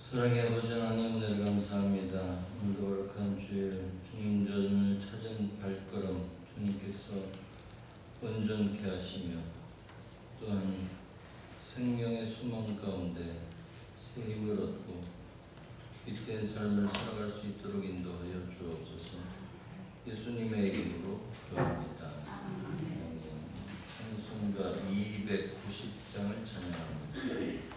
사랑의 아버지 하나님, 늘 감사합니다. 오늘도 거룩한 주일 주님 전을 찾은 발걸음 주님께서 온전케 하시며 또한 생명의 소망 가운데 새 힘을 얻고 빛된 삶을 살아갈 수 있도록 인도하여 주옵소서. 예수님의 이름으로 기도합니다. 아멘. 찬송가 290장을 찬양합니다.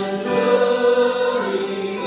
우리는 주님을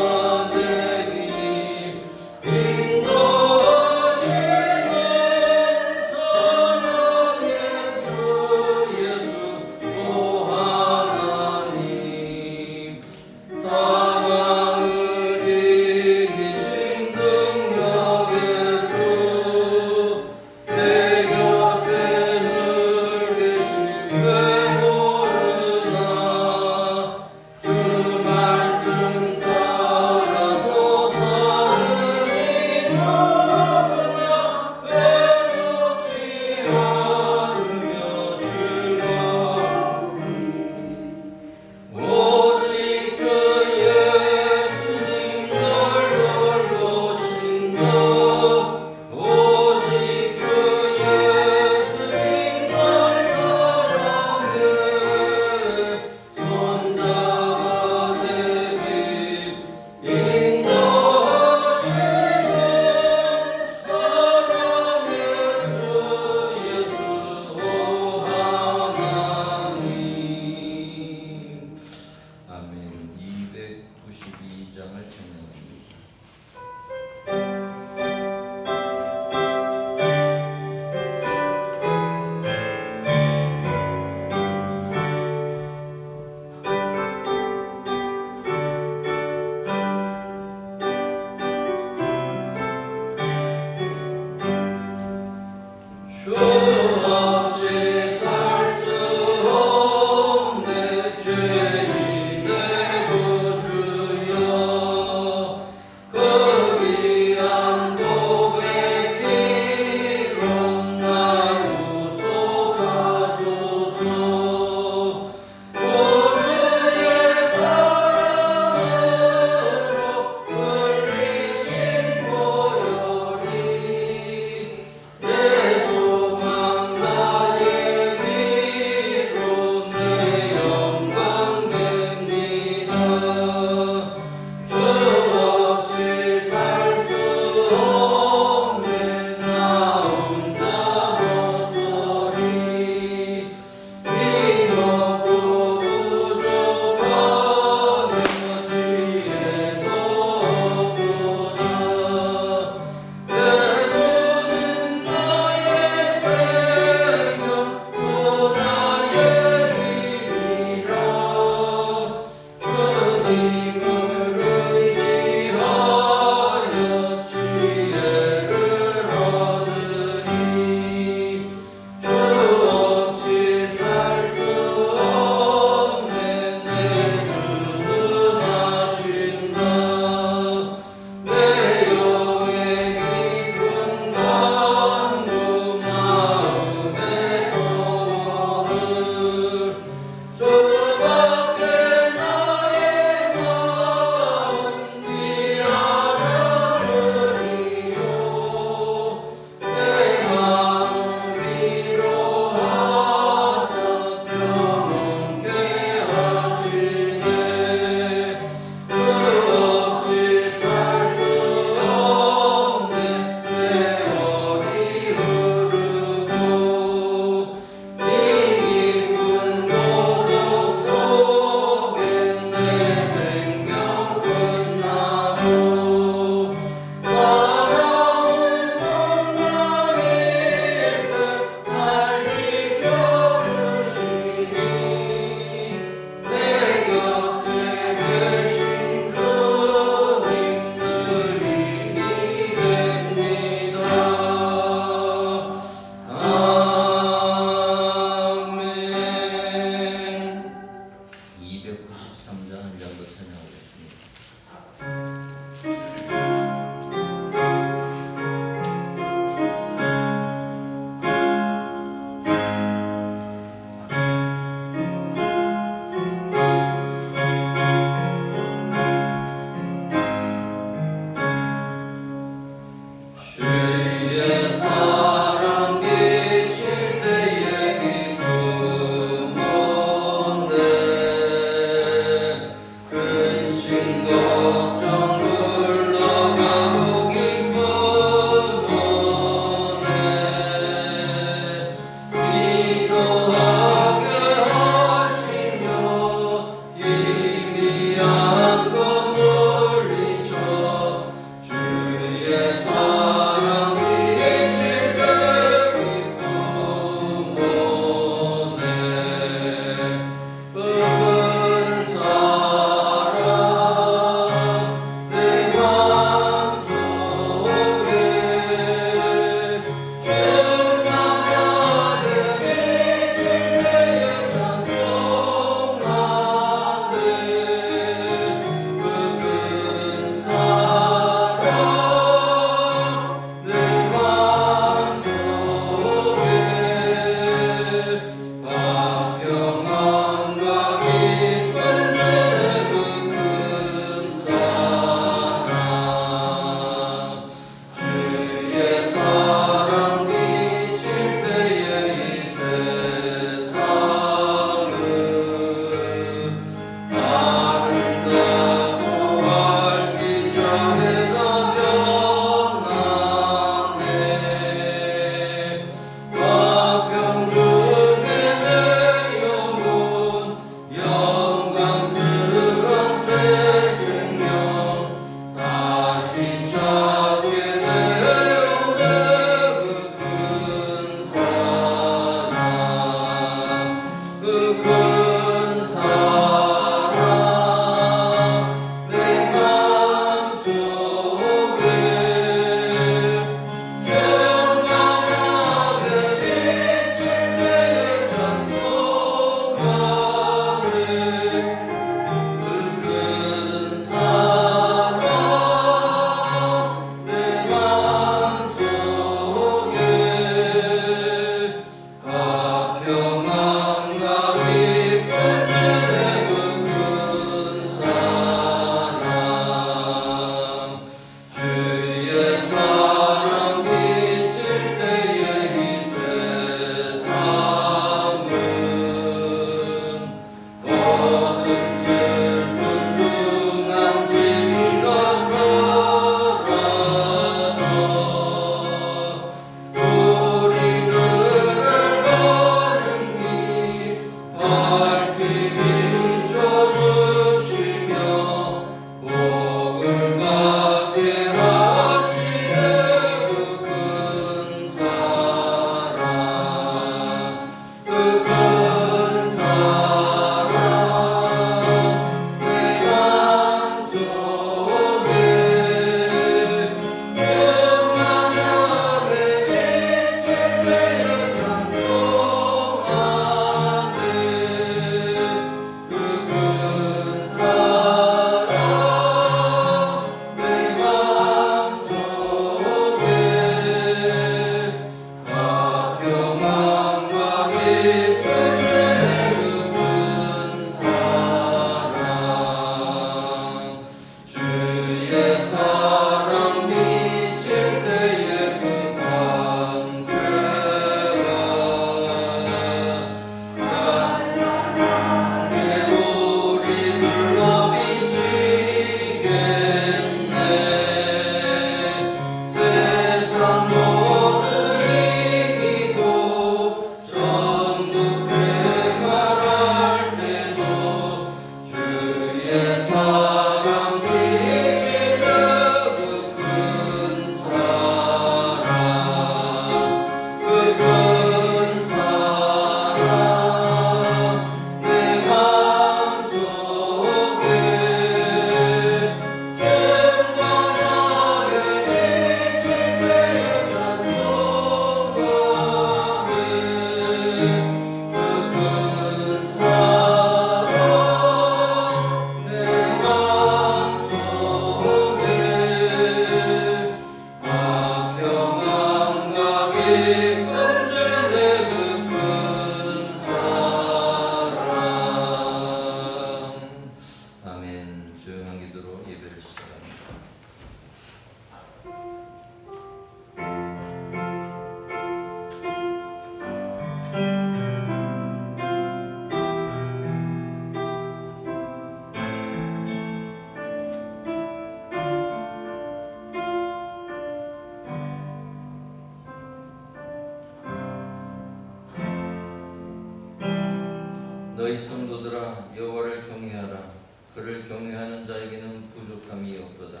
너희 성도들아 여호와를 경외하라. 그를 경외하는 자에게는 부족함이 없도다.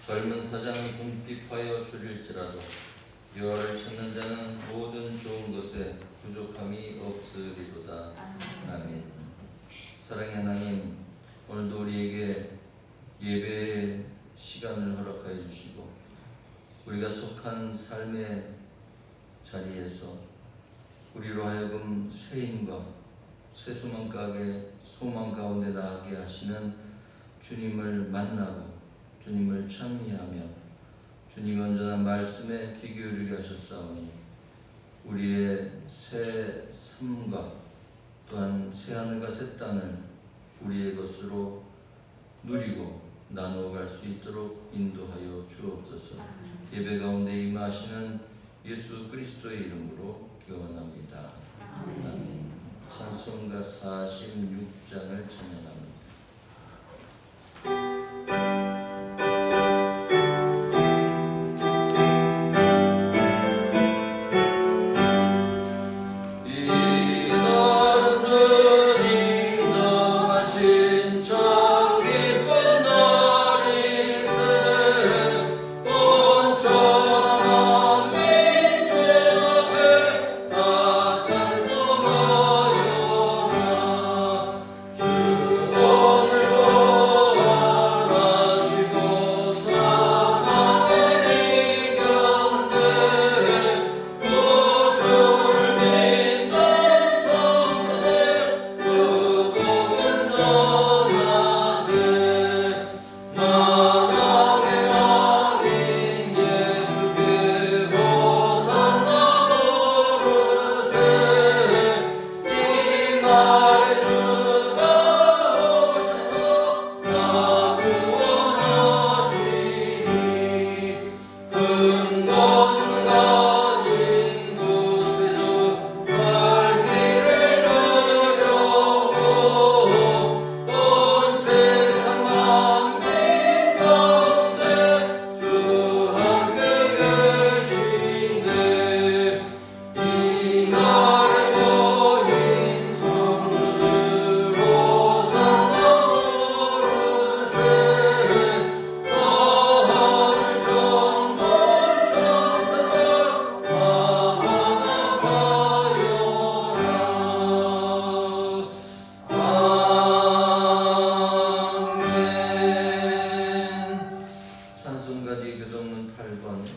젊은 사자는 궁핍하여 줄일지라도 여호와를 찾는 자는 모든 좋은 것에 부족함이 없으리로다. 아멘. 사랑의 하나님, 오늘도 우리에게 예배의 시간을 허락하여 주시고 우리가 속한 삶의 자리에서 우리로 하여금 새 힘과 새 소망 가운데 나가게 하시는 주님을 만나고 주님을 찬미하며 주님 온전한 말씀에 귀 기울이게 하셨사오니 우리의 새 삶과 또한 새 하늘과 새 땅을 우리의 것으로 누리고 나누어갈 수 있도록 인도하여 주옵소서. 예배 가운데 임하시는 예수 그리스도의 이름으로 기원합니다. 아멘. 찬송가 46장을 찬양합니다.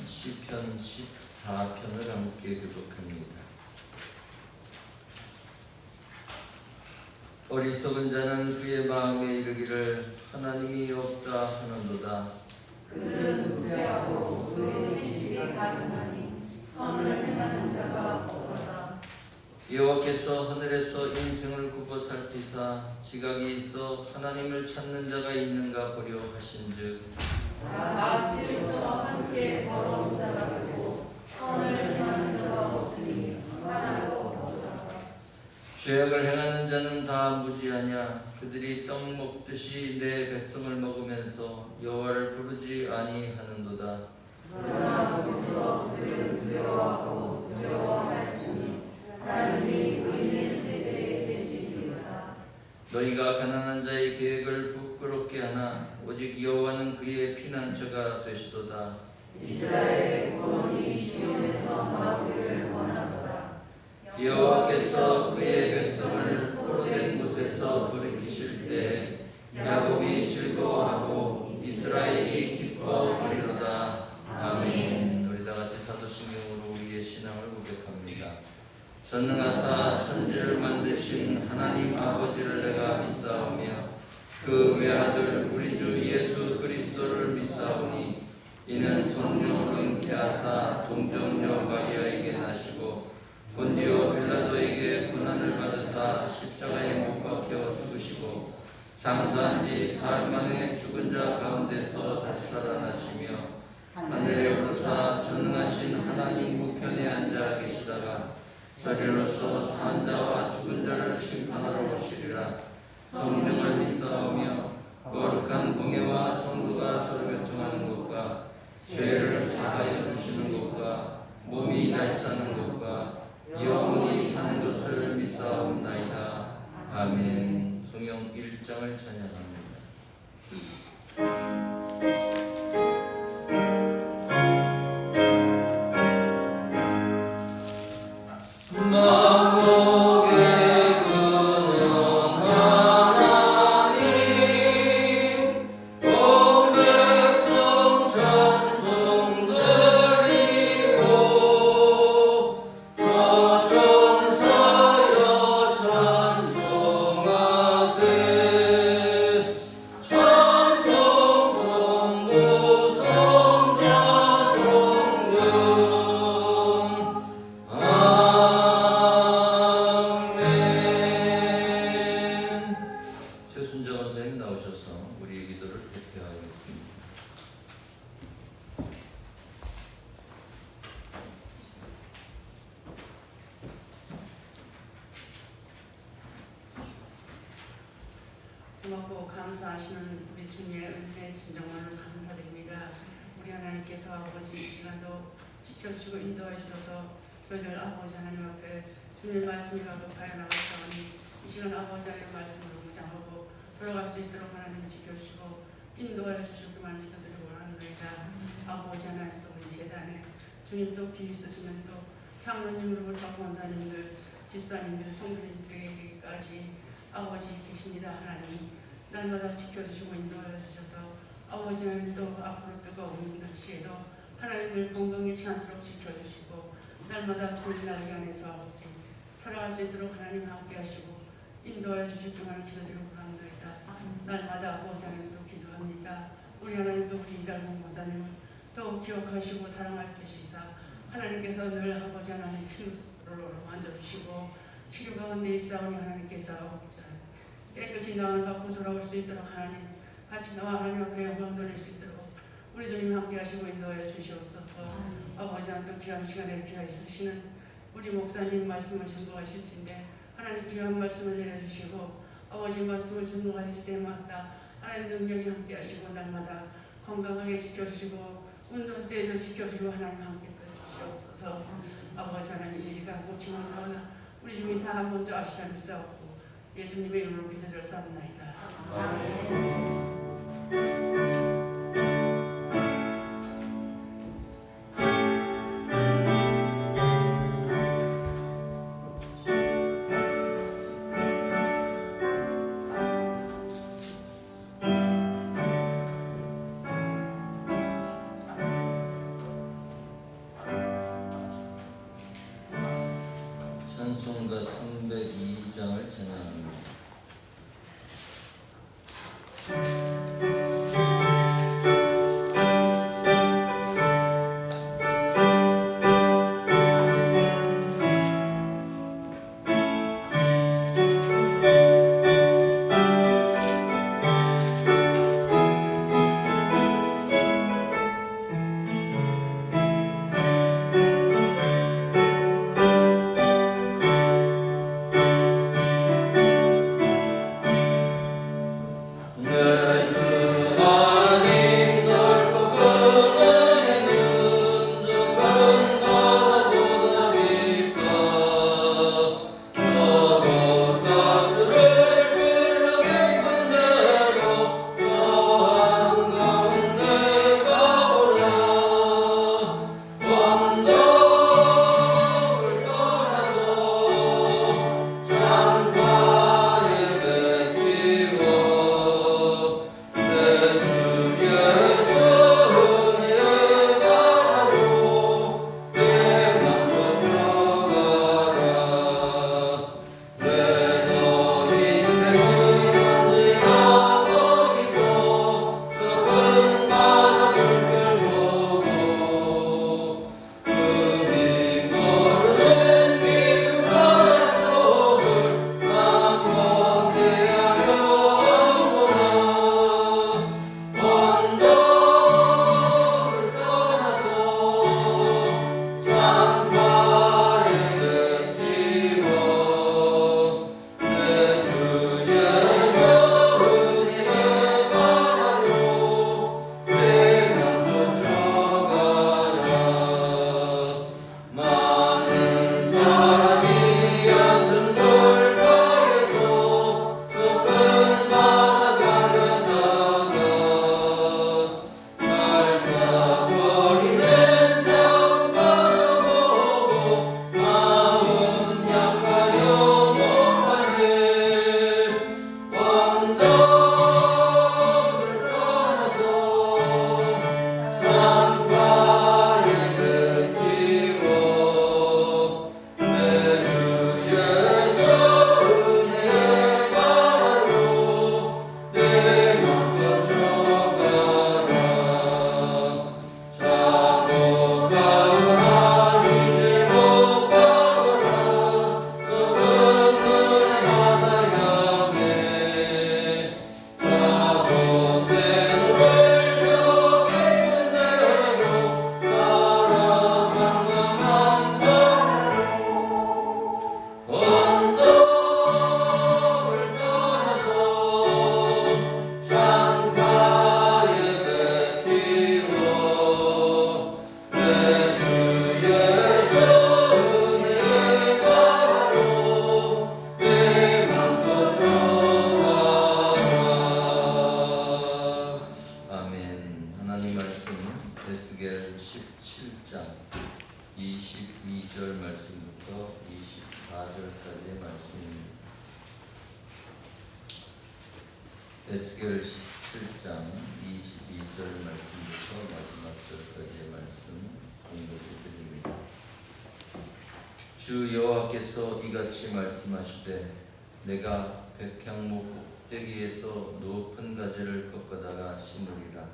시편 14편을 함께 교독합니다. 어리석은 자는 그의 마음에 이르기를 하나님이 없다 하는도다. 그는 무례하고 의의 지식에 빠지나니 선을 행하는 자가 없도다. 여호와께서 하늘에서 인생을 굽어 살피사 지각이 있어 하나님을 찾는 자가 있는가 보려 하신즉 낙지에서 함께 걸어온 자가 되고 선을 행하는 자가 없으니 하나도 없도다. 죄악을 행하는 자는 다 무지하냐. 그들이 떡 먹듯이 내 백성을 먹으면서 여호와를 부르지 아니하는도다. 그러나 거기서 그들은 두려워하고 두려워하였으니 하나님이 의인의 세대에 계시리로다. 너희가 가난한 자의 계획을 부끄럽게 하나 오직 여호와는 그의 피난처가 되시도다. 이스라엘의 구원이 시온에서 나오기를 원하노라. 여호와께서 그의 백성을 포로된 곳에서 돌이키실 때 야곱이 즐거워하고 이스라엘이 기뻐하리로다. 아멘. 우리 다 같이 사도신경으로 우리의 신앙을 고백합니다. 전능하사 천지를 만드신 하나님 아버지를 내가 믿사오며 그 외아들 우리 주 예수 그리스도를 믿사오니 이는 성령으로 잉태하사 동정녀 마리아에게 나시고 본디오 빌라도에게 고난을 받으사 십자가에 못 박혀 죽으시고 장사한 지 사흘 만에 죽은 자 가운데서 다시 살아나시며 하늘에 오르사 전능하신 하나님 우편에 앉아 계시다가 저리로서 산 자와 죽은 자를 심판하러 오시리라. 성령을 믿사오며 거룩한 공예와 성도가 서로 교통하는 것과 죄를 사하여 주시는 것과 몸이 다시 사는 것과 영원히 사는 것을 믿사옵나이다. 아멘. 성경 1장을 찬양합니다. 최순정 원사님 나오셔서 우리의 기도를 대표하겠습니다. 고맙고 감사하시는 우리 주님의 은혜 진정으로 감사드립니다. 우리 하나님께서 아버지 이 시간도 지켜주시고 인도해 주셔서 저희들 아버지 하나님 앞에 주님의 말씀이 가급하여 나가사오니 이 시간 아버지 하나님의 말씀으로 묵상하고 돌아갈 수 있도록 하나님 지켜주시고 인도해 주시기만 기도드리고 원합니다. 아버지 하나님 또 우리 재단에 주님도 귀 있으시면 또 장로님으로부터 권사님들 집사님들 성도님들에게까지 아버지 계십니다. 하나님 날마다 지켜주시고 인도해 주셔서 아버지 하나님 또 앞으로 뜨거운 날씨에도 하나님 늘 건강 잃지 않도록 지켜주시고 날마다 좋은 날 안에서 아버지 살아갈 수 있도록 하나님 함께 하시고 인도해 주실 동안 기도드리고 합니다. 날마다 아버지 하나님도 기도합니다. 우리 하나님도 우리 이달봉 권사님을 또 기억하시고 사랑할 것이사 하나님께서 늘 아버지 하나님 피로로 만져주시고 치료 가운데 있사오니 하나님께서 깨끗이 나을 받고 돌아올 수 있도록 하나님 같이 나와 하나님 앞에 영광 돌릴 수 있도록 우리 주님 함께 하시고 인도해 주시옵소서. 아버지 하나님 귀한 시간에 귀하 있으시는 우리 목사님 말씀을 전도하실진데 하나님 귀한 말씀을 내려주시고 아버지 말씀을 전도하실 때마다 하나님 능력이 함께 하시고 날마다 건강하게 지켜주시고 운동 때도 지켜주시고 하나님 함께 해주시옵소서. 아버지 하나님 이 시간 고침을 하나 우리 주님 다 먼저 아시자니 싸웠고 예수님의 이름으로 기도드렸사옵나이다. 아멘. 찬송가 302장을 찬양합니다. 에스겔 17장 22절 말씀부터 마지막 절까지의 말씀 공독해 드립니다. 주 여호와께서 이같이 말씀하시되 내가 백향목 꼭대기에서 높은 가지를 꺾어다가 심으리라.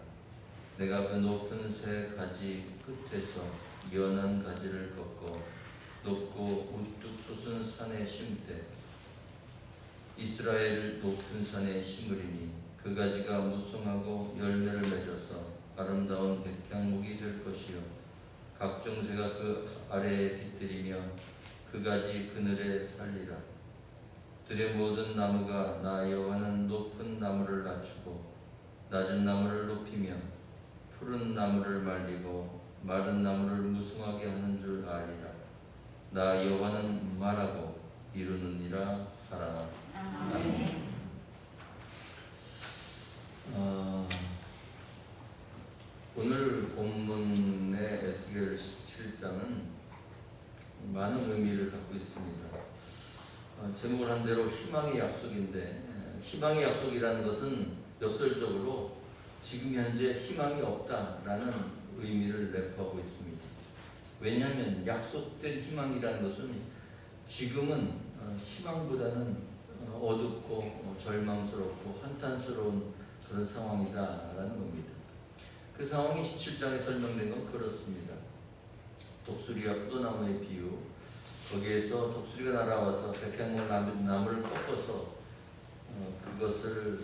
내가 그 높은 새 가지 끝에서 연한 가지를 꺾어 높고 우뚝 솟은 산에 심되 이스라엘 높은 산에 심으리니 그 가지가 무성하고 열매를 맺어서 아름다운 백향목이 될 것이요 각종 새가 그 아래에 깃들이며 그 가지 그늘에 살리라. 들의 모든 나무가 나 여호와는 높은 나무를 낮추고 낮은 나무를 높이며 푸른 나무를 말리고 마른 나무를 무성하게 하는 줄 아리라. 나 여호와는 말하고 이루느니라 하라. 아멘. 오늘 본문의 에스겔 17장은 많은 의미를 갖고 있습니다. 제목을 한 대로 희망의 약속인데, 희망의 약속이라는 것은 역설적으로 지금 현재 희망이 없다라는 의미를 내포하고 있습니다. 왜냐하면 약속된 희망이라는 것은 지금은 희망보다는 어둡고 절망스럽고 한탄스러운 그런 상황이다라는 겁니다. 그 상황이 17장에 설명된 건 그렇습니다. 독수리와 포도나무의 비유, 거기에서 독수리가 날아와서 백향목 나무를 꺾어서 그것을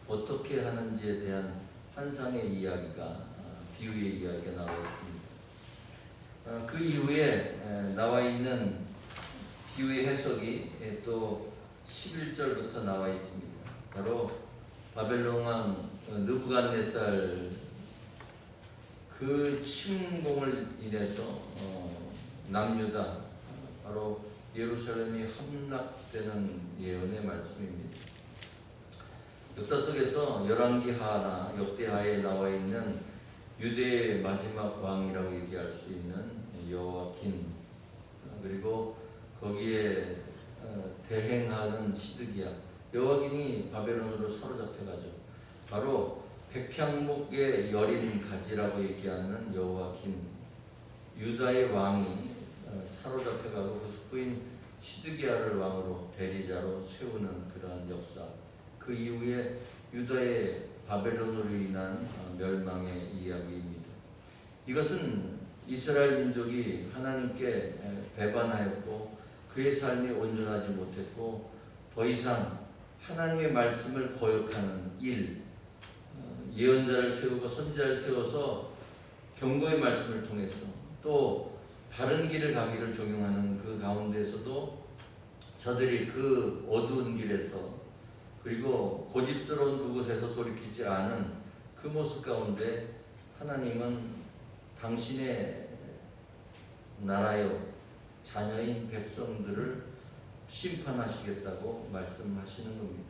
어떻게 하는지에 대한 환상의 이야기가, 비유의 이야기가 나와 있습니다. 그 이후에 나와 있는 비유의 해석이 또 11절부터 나와 있습니다. 바로 바벨론 왕 느부갓네살 그 침공을 인해서 남유다, 바로 예루살렘이 함락되는 예언의 말씀입니다. 역사 속에서 열왕기하나 역대하에 나와 있는 유대의 마지막 왕이라고 얘기할 수 있는 여호와긴, 그리고 거기에 대행하는 시드기야, 여호와긴이 바벨론으로 사로잡혀가죠. 바로 백향목의 여린 가지라고 얘기하는 여호와긴, 유다의 왕이 사로잡혀가고 그 숙부인 시드기야를 왕으로 대리자로 세우는 그러한 역사, 그 이후에 유다의 바벨론으로 인한 멸망의 이야기입니다. 이것은 이스라엘 민족이 하나님께 배반하였고 그의 삶이 온전하지 못했고 더 이상 하나님의 말씀을 거역하는 일, 예언자를 세우고 선지자를 세워서 경고의 말씀을 통해서 또 바른 길을 가기를 종용하는 그 가운데서도 저들이 그 어두운 길에서 그리고 고집스러운 그곳에서 돌이키지 않은 그 모습 가운데 하나님은 당신의 나라요 자녀인 백성들을 심판하시겠다고 말씀하시는 겁니다.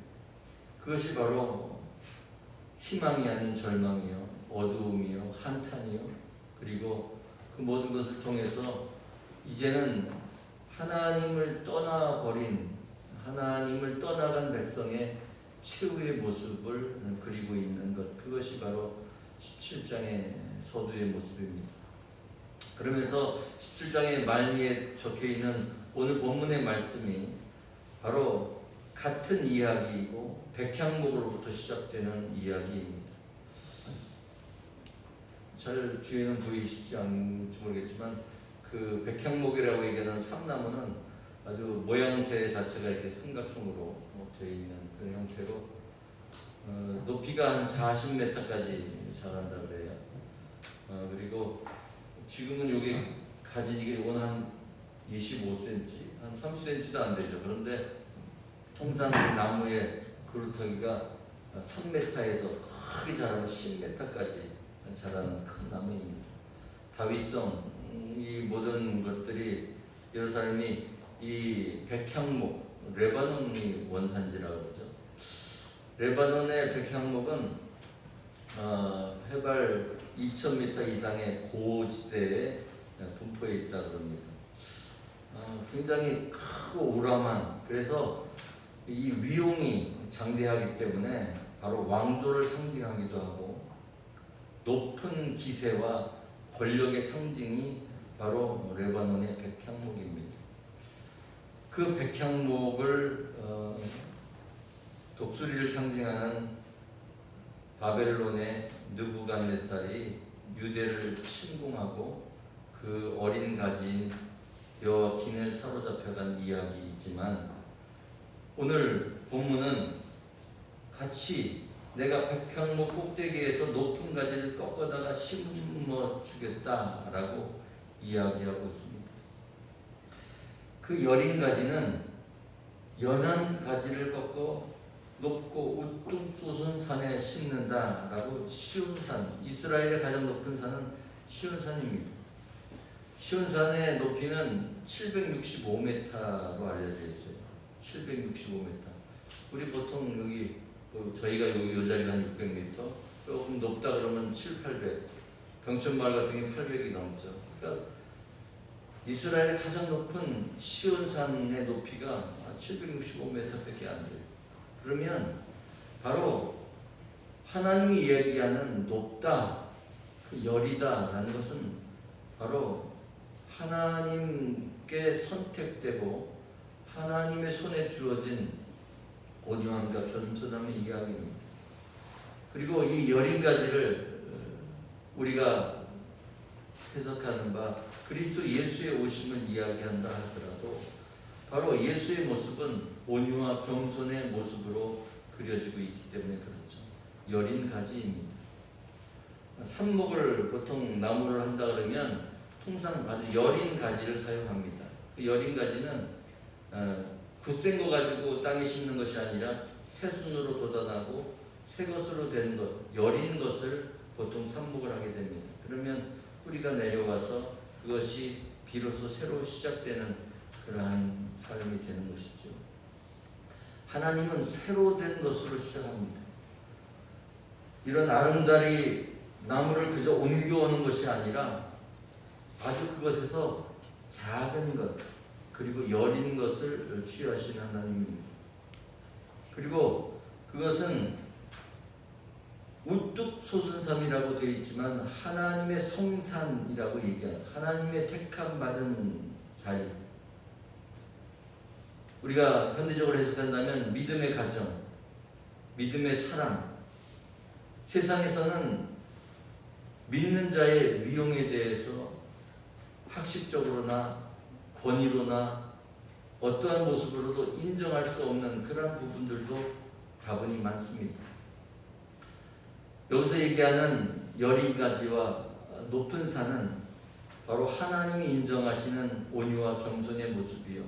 그것이 바로 희망이 아닌 절망이요, 어두움이요, 한탄이요, 그리고 그 모든 것을 통해서 이제는 하나님을 떠나버린, 하나님을 떠나간 백성의 최후의 모습을 그리고 있는 것, 그것이 바로 17장의 서두의 모습입니다. 그러면서 17장의 말미에 적혀있는 오늘 본문의 말씀이 바로 같은 이야기이고 백향목으로부터 시작되는 이야기입니다. 잘 뒤에는 보이시지 않을지 모르겠지만 그 백향목이라고 얘기하는 삼나무는 아주 모양새 자체가 이렇게 삼각형으로 되어 있는 그런 형태로 높이가 한 40m까지 자란다 그래요. 그리고 지금은 여기 가진 이게 한 25cm, 한 30cm도 안 되죠. 그런데 통상 이 나무의 그루터기가 3m에서 크게 자라면 10m까지 자라는 큰 나무입니다. 다윗성, 이 모든 것들이 예루살렘이 이 백향목, 레바논이 원산지라고 그러죠. 레바논의 백향목은 해발 2000m 이상의 고지대에 분포해 있다 그럽니다. 굉장히 크고 우람한, 그래서 이 위용이 장대하기 때문에 바로 왕조를 상징하기도 하고 높은 기세와 권력의 상징이 바로 레바논의 백향목입니다. 그 백향목을 독수리를 상징하는 바벨론의 느부갓네살이 유대를 침공하고 그 어린 가지인 여호와킨을 사로잡혀간 이야기이지만 오늘 본문은 같이 내가 백향목 꼭대기에서 높은 가지를 꺾어다가 심어 주겠다라고 이야기하고 있습니다. 그 여린 가지는 연한 가지를 꺾어 높고 우뚝 솟은 산에 심는다라고 시온산, 이스라엘의 가장 높은 산은 시온산입니다. 시온산의 높이는 765m로 알려져 있어요. 765m. 우리 보통 여기 저희가 요 자리가 한 600m, 조금 높다 그러면 7, 800. 경천마을 같은 게 800이 넘죠. 그러니까 이스라엘의 가장 높은 시온산의 높이가 765m밖에 안 돼요. 그러면 바로 하나님이 얘기하는 높다, 그 열이다라는 것은 바로 하나님께 선택되고 하나님의 손에 주어진 온유함과 겸손함의 이야기입니다. 그리고 이 여린 가지를 우리가 해석하는 바 그리스도 예수의 오심을 이야기한다 하더라도 바로 예수의 모습은 온유와 겸손의 모습으로 그려지고 있기 때문에 그렇죠. 여린 가지입니다. 삽목을 보통 나무를 한다 그러면 통상 아주 여린 가지를 사용합니다. 그 여린 가지는 굳센 거 가지고 땅에 심는 것이 아니라 새순으로 돋아나고 새 것으로 된 것, 여린 것을 보통 삽목을 하게 됩니다. 그러면 뿌리가 내려와서 그것이 비로소 새로 시작되는 그러한 삶이 되는 것이죠. 하나님은 새로 된 것으로 시작합니다. 이런 아름다리 나무를 그저 옮겨오는 것이 아니라 아주 그것에서 작은 것 그리고 여린 것을 취하신 하나님입니다. 그리고 그것은 우뚝 솟은 삶이라고 되어 있지만 하나님의 성산이라고 얘기해요. 하나님의 택함 받은 자리. 우리가 현대적으로 해석한다면 믿음의 가정, 믿음의 사랑. 세상에서는 믿는 자의 위용에 대해서 학식적으로나 권위로나 어떠한 모습으로도 인정할 수 없는 그러한 부분들도 다분히 많습니다. 여기서 얘기하는 여린 가지와 높은 산은 바로 하나님이 인정하시는 온유와 겸손의 모습이요.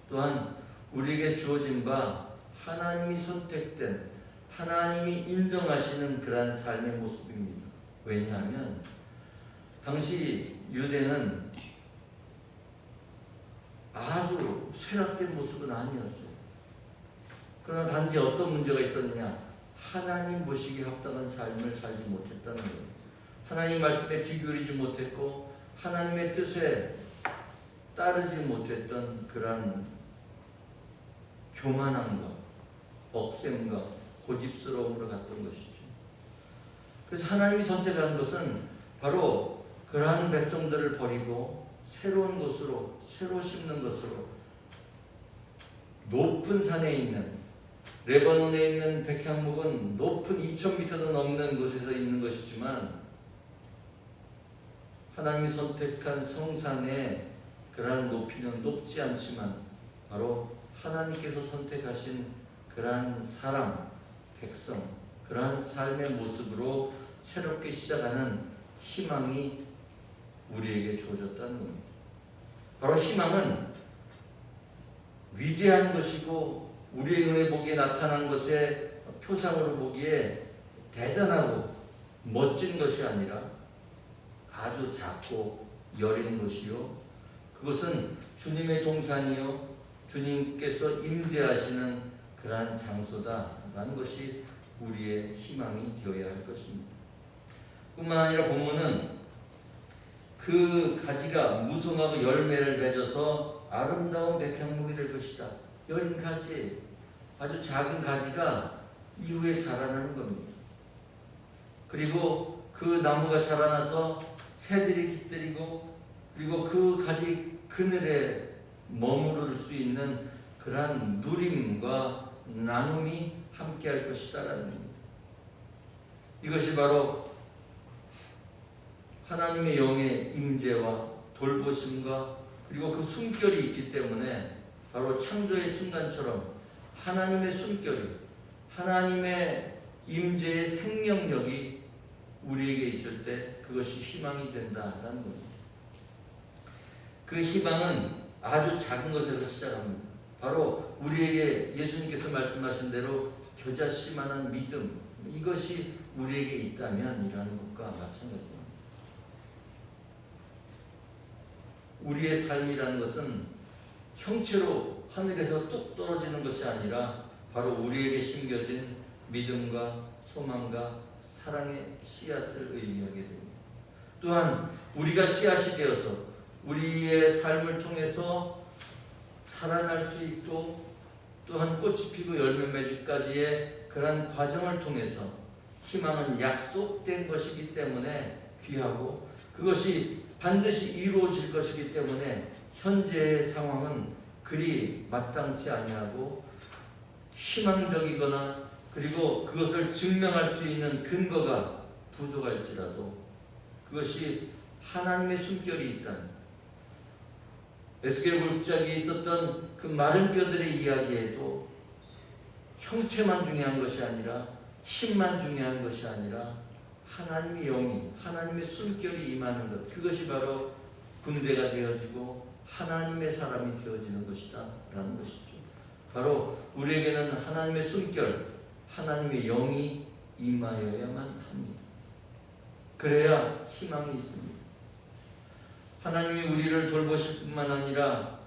또한 우리에게 주어진 바 하나님이 선택된 하나님이 인정하시는 그러한 삶의 모습입니다. 왜냐하면 당시 유대는 아주 쇠락된 모습은 아니었어요. 그러나 단지 어떤 문제가 있었느냐? 하나님 보시기에 합당한 삶을 살지 못했다는 거예요. 하나님 말씀에 귀 기울이지 못했고 하나님의 뜻에 따르지 못했던 그러한 교만함과 억셈과 고집스러움으로 갔던 것이죠. 그래서 하나님이 선택한 것은 바로 그러한 백성들을 버리고 새로운 곳으로, 새로 심는 것으로 높은 산에 있는 레바논에 있는 백향목은 높은 2000m도 넘는 곳에서 있는 것이지만 하나님이 선택한 성산의 그러한 높이는 높지 않지만 바로 하나님께서 선택하신 그러한 사람, 백성, 그러한 삶의 모습으로 새롭게 시작하는 희망이 우리에게 주어졌다는 겁니다. 바로 희망은 위대한 것이고 우리의 눈에 보기에 나타난 것의 표상으로 보기에 대단하고 멋진 것이 아니라 아주 작고 여린 것이요. 그것은 주님의 동산이요. 주님께서 임재하시는 그러한 장소다라는 것이 우리의 희망이 되어야 할 것입니다. 뿐만 아니라 본문은 그 가지가 무성하고 열매를 맺어서 아름다운 백향목이 될 것이다. 여린 가지, 아주 작은 가지가 이후에 자라나는 겁니다. 그리고 그 나무가 자라나서 새들이 깃들이고 그리고 그 가지 그늘에 머무를 수 있는 그러한 누림과 나눔이 함께할 것이다라는 겁니다. 이것이 바로 하나님의 영의 임재와 돌보심과 그리고 그 숨결이 있기 때문에 바로 창조의 순간처럼 하나님의 숨결이 하나님의 임재의 생명력이 우리에게 있을 때 그것이 희망이 된다라는 겁니다. 그 희망은 아주 작은 것에서 시작합니다. 바로 우리에게 예수님께서 말씀하신 대로 겨자씨만한 믿음, 이것이 우리에게 있다면이라는 것과 마찬가지입니다. 우리의 삶이라는 것은 형체로 하늘에서 뚝 떨어지는 것이 아니라 바로 우리에게 심겨진 믿음과 소망과 사랑의 씨앗을 의미하게 됩니다. 또한 우리가 씨앗이 되어서 우리의 삶을 통해서 자라날 수 있고 또한 꽃이 피고 열매 맺기까지의 그러한 과정을 통해서 희망은 약속된 것이기 때문에 귀하고 그것이 반드시 이루어질 것이기 때문에 현재의 상황은 그리 마땅치 아니하고 희망적이거나 그리고 그것을 증명할 수 있는 근거가 부족할지라도 그것이 하나님의 숨결이 있다는 에스겔 굴짝에 있었던 그 마른 뼈들의 이야기에도 형체만 중요한 것이 아니라 힘만 중요한 것이 아니라 하나님의 영이 하나님의 숨결이 임하는 것 그것이 바로 군대가 되어지고 하나님의 사람이 되어지는 것이다 라는 것이죠. 바로 우리에게는 하나님의 숨결 하나님의 영이 임하여야만 합니다. 그래야 희망이 있습니다. 하나님이 우리를 돌보실 뿐만 아니라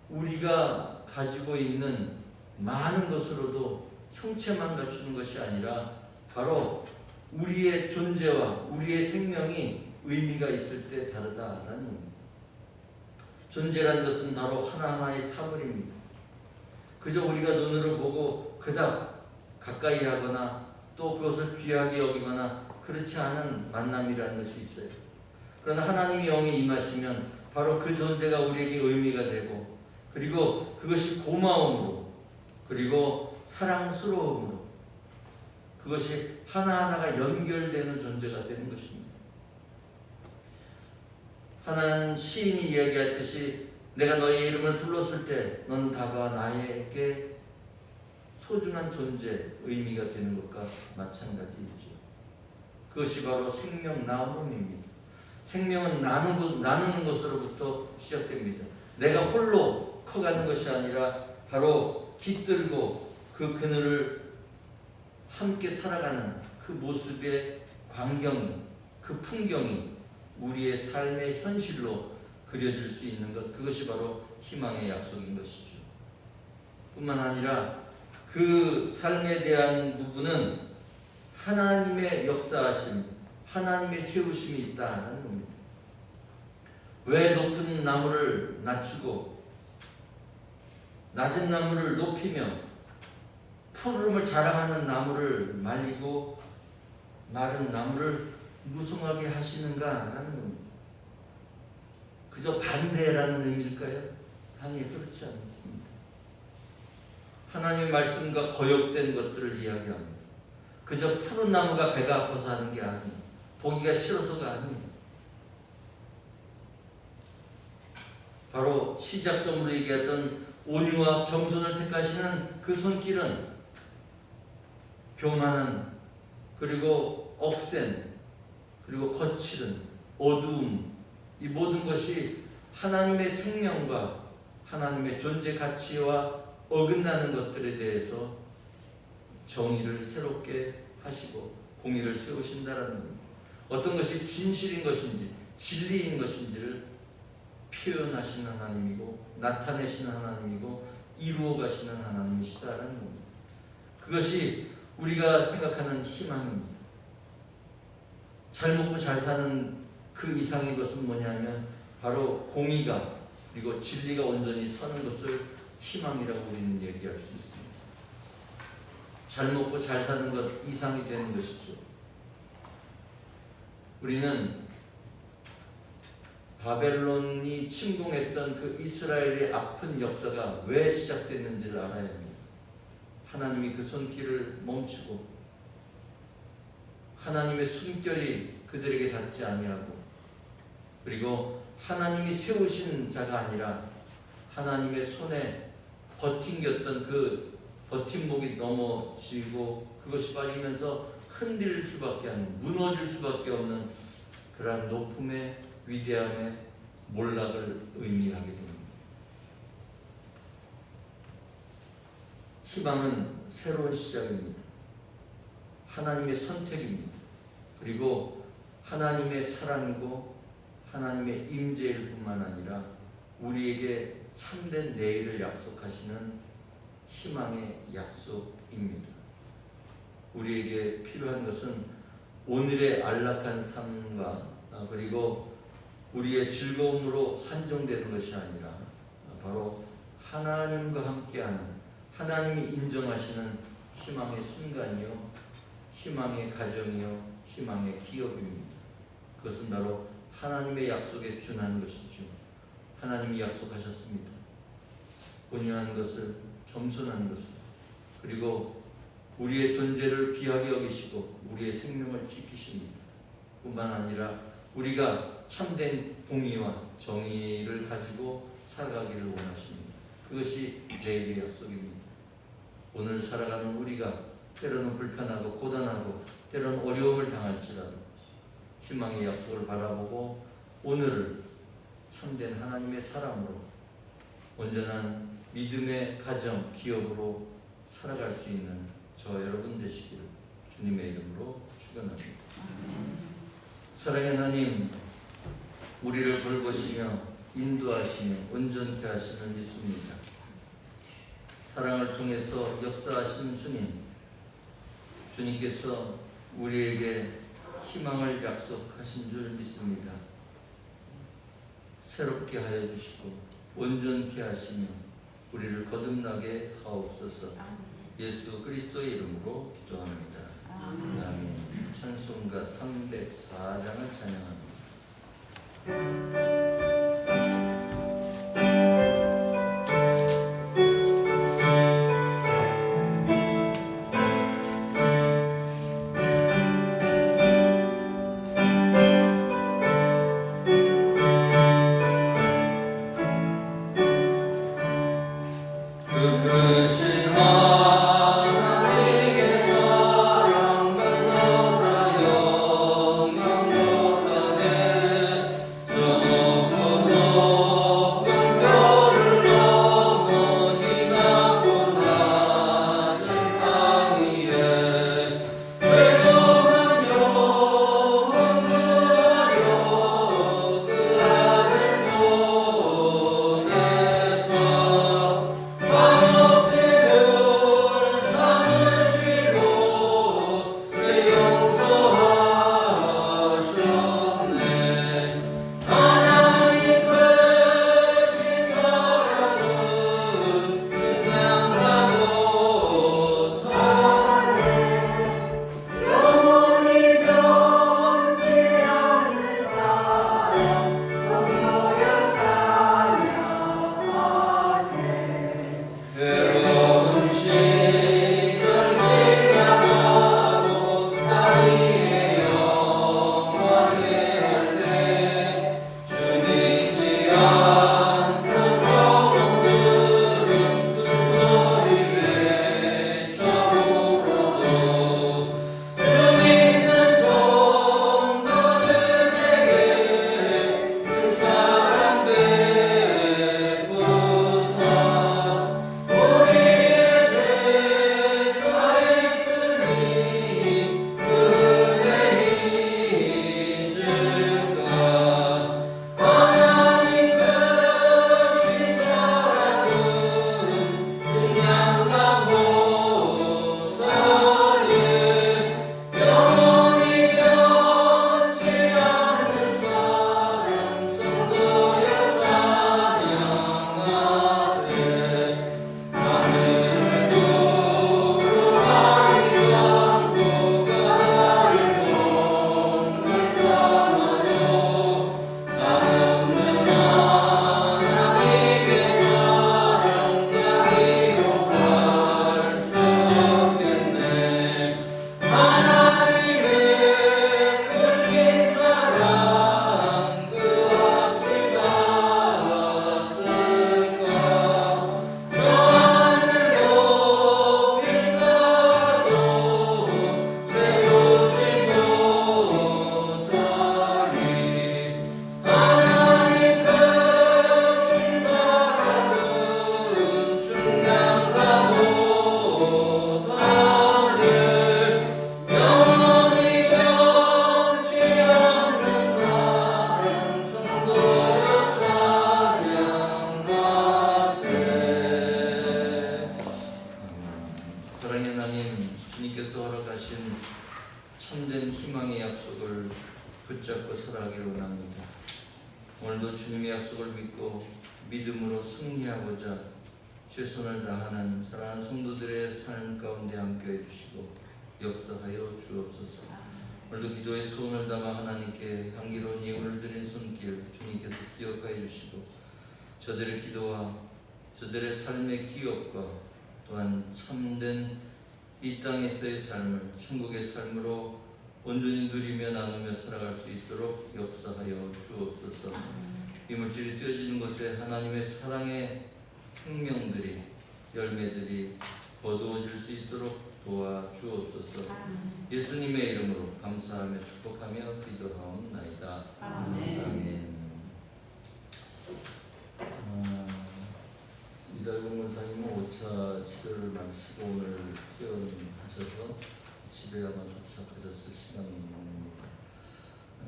우리가 가지고 있는 많은 것으로도 형체만 갖추는 것이 아니라 바로 우리의 존재와 우리의 생명이 의미가 있을 때 다르다라는 겁니다. 존재란 것은 바로 하나하나의 사물입니다. 그저 우리가 눈으로 보고 그닥 가까이 하거나 또 그것을 귀하게 여기거나 그렇지 않은 만남이라는 것이 있어요. 그러나 하나님의 영이 임하시면 바로 그 존재가 우리에게 의미가 되고 그리고 그것이 고마움으로 그리고 사랑스러움으로 그것이 하나하나가 연결되는 존재가 되는 것입니다. 한 시인이 이야기했듯이 내가 너의 이름을 불렀을 때 너는 다가와 나에게 소중한 존재, 의미가 되는 것과 마찬가지이죠. 그것이 바로 생명 나눔입니다. 생명은 나누는 것으로부터 시작됩니다. 내가 홀로 커가는 것이 아니라 바로 깃들고 그 그늘을 함께 살아가는 그 모습의 광경이 그 풍경이 우리의 삶의 현실로 그려질 수 있는 것 그것이 바로 희망의 약속인 것이죠. 뿐만 아니라 그 삶에 대한 부분은 하나님의 역사하심 하나님의 세우심이 있다는 겁니다. 왜 높은 나무를 낮추고 낮은 나무를 높이며 푸르름을 자랑하는 나무를 말리고 마른 나무를 무성하게 하시는가라는 겁니다. 그저 반대라는 의미일까요? 아니 그렇지 않습니다. 하나님의 말씀과 거역된 것들을 이야기합니다. 그저 푸른 나무가 배가 아파서 하는 게 아니에요. 보기가 싫어서가 아니에요. 바로 시작점으로 얘기했던 온유와 겸손을 택하시는 그 손길은 교만한 그리고 억센 그리고 거칠은 어두움 이 모든 것이 하나님의 생명과 하나님의 존재 가치와 어긋나는 것들에 대해서 정의를 새롭게 하시고 공의를 세우신다라는 겁니다. 어떤 것이 진실인 것인지 진리인 것인지를 표현하시는 하나님이고 나타내시는 하나님이고 이루어 가시는 하나님이시다라는 겁니다. 그것이 우리가 생각하는 희망입니다. 잘 먹고 잘 사는 그 이상의 것은 뭐냐면 바로 공의가 그리고 진리가 온전히 서는 것을 희망이라고 우리는 얘기할 수 있습니다. 잘 먹고 잘 사는 것 이상이 되는 것이죠. 우리는 바벨론이 침공했던 그 이스라엘의 아픈 역사가 왜 시작됐는지를 알아야 합니다. 하나님이 그 손길을 멈추고 하나님의 숨결이 그들에게 닿지 아니하고, 그리고 하나님이 세우신 자가 아니라 하나님의 손에 버팅겼던 그 버팀목이 넘어지고 그것이 빠지면서 흔들릴 수밖에 없는, 무너질 수밖에 없는 그러한 높음의 위대함의 몰락을 의미하게 됩니다. 희망은 새로운 시작입니다. 하나님의 선택입니다. 그리고 하나님의 사랑이고 하나님의 임재일 뿐만 아니라 우리에게 참된 내일을 약속하시는 희망의 약속입니다. 우리에게 필요한 것은 오늘의 안락한 삶과 그리고 우리의 즐거움으로 한정되는 것이 아니라 바로 하나님과 함께하는, 하나님이 인정하시는 희망의 순간이요, 희망의 가정이요, 희망의 기업입니다. 그것은 바로 하나님의 약속에 준하는 것이죠. 하나님이 약속하셨습니다. 온유한 것을, 겸손한 것을, 그리고 우리의 존재를 귀하게 여기시고 우리의 생명을 지키십니다. 뿐만 아니라 우리가 참된 공의와 정의를 가지고 살아가기를 원하십니다. 그것이 내일의 약속입니다. 오늘 살아가는 우리가 때로는 불편하고 고단하고 때로는 어려움을 당할지라도 희망의 약속을 바라보고 오늘을 참된 하나님의 사랑으로 온전한 믿음의 가정, 기업으로 살아갈 수 있는 저 여러분 되시기를 주님의 이름으로 축원합니다. 사랑의 하나님, 우리를 돌보시며 인도하시며 온전케 하심을 믿습니다. 사랑을 통해서 역사하시는 주님, 주님께서 우리에게 희망을 약속하신 줄 믿습니다. 새롭게 하여 주시고 온전케 하시며 우리를 거듭나게 하옵소서. 예수 그리스도의 이름으로 기도합니다. 아멘. 찬송가 304장을 찬양합니다. 저 주님께서 허락하신 참된 희망의 약속을 붙잡고 살아가기를 원합니다. 오늘도 주님의 약속을 믿고 믿음으로 승리하고자 최선을 다하는 사랑하는 성도들의 삶 가운데 함께해 주시고 역사하여 주옵소서. 오늘도 기도의 소원을 담아 하나님께 향기로운 예물을 드린 손길 주님께서 기억하여 주시고 저들의 기도와 저들의 삶의 기업과 또한 참된 이 땅에서의 삶을 천국의 삶으로 온전히 누리며 나누며 살아갈 수 있도록 역사하여 주옵소서. 이 물질이 찢어지는 곳에 하나님의 사랑의 생명들이 열매들이 거두어질 수 있도록 도와주옵소서. 예수님의 이름으로 감사하며 축복하며 기도하옵나이다. 아멘. 이달봉 원사님은 5차 치료를 마치고 오늘 퇴원하셔서 집에 아마 도착하셨을 시간입니다.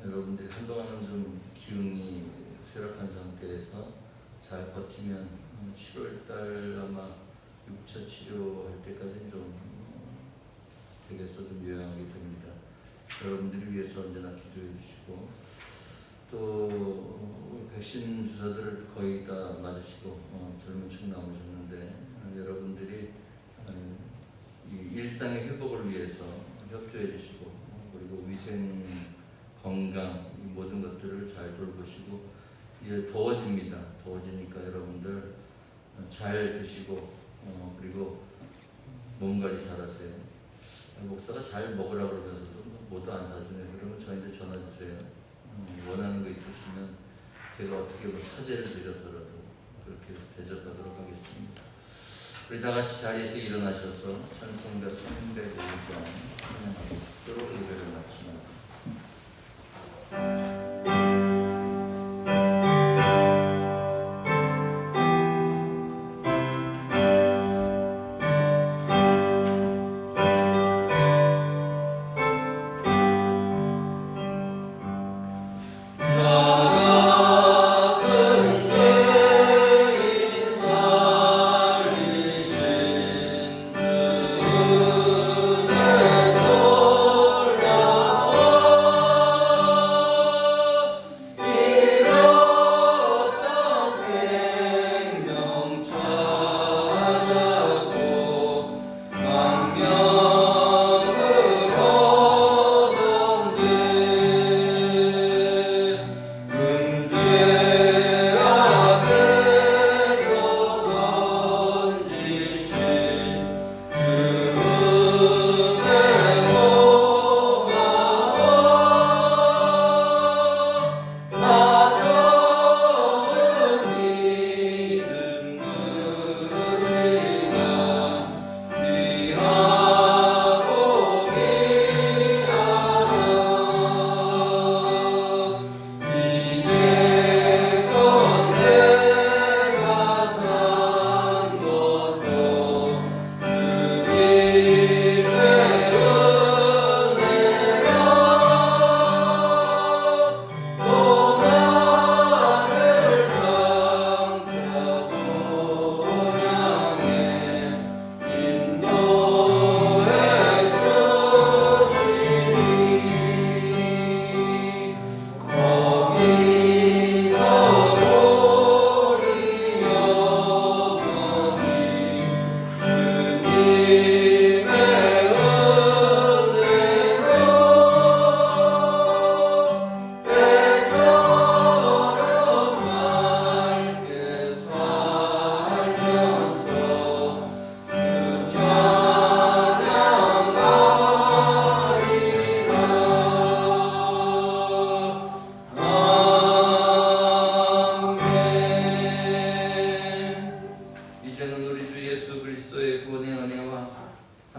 여러분들이 한동안은 좀 기운이 쇠락한 상태에서 잘 버티면 7월달 아마 6차 치료할 때까지 좀 댁에서 좀 요양하게 됩니다. 여러분들을 위해서 언제나 기도해 주시고 또 백신 주사들을 거의 다 맞으시고 젊은 층 남으셨는데 여러분들이 이 일상의 회복을 위해서 협조해 주시고 그리고 위생, 건강 이 모든 것들을 잘 돌보시고 이제 더워집니다. 더워지니까 여러분들 잘 드시고 그리고 몸 관리 잘하세요. 목사가 잘 먹으라고 그러면서도 뭐도 안 사주네요. 그러면 저희한테 전화 주세요. 원하는 거 있으시면 제가 어떻게 뭐 사죄를 드려서라도 그렇게 대접하도록 하겠습니다. 우리 다 같이 자리에서 일어나셔서 찬송가 305장 찬양하고 축도로 예배를 마칩니다.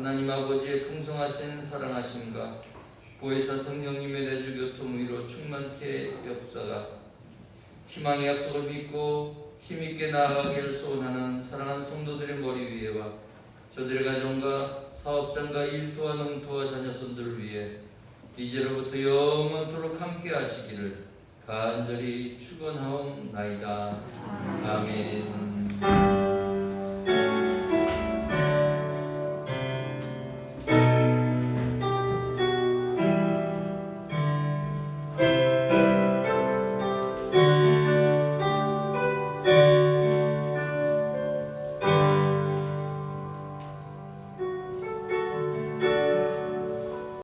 하나님 아버지의 풍성하신 사랑하심과 보혜사 성령님의 내주 교통 위로 충만케 역사가 희망의 약속을 믿고 힘있게 나아가기를 소원하는 사랑하는 성도들의 머리 위에와 저들의 가정과 사업장과 일터와 농토와 자녀손들을 위해 이제로부터 영원토록 함께 하시기를 간절히 축원하옵나이다. 아멘.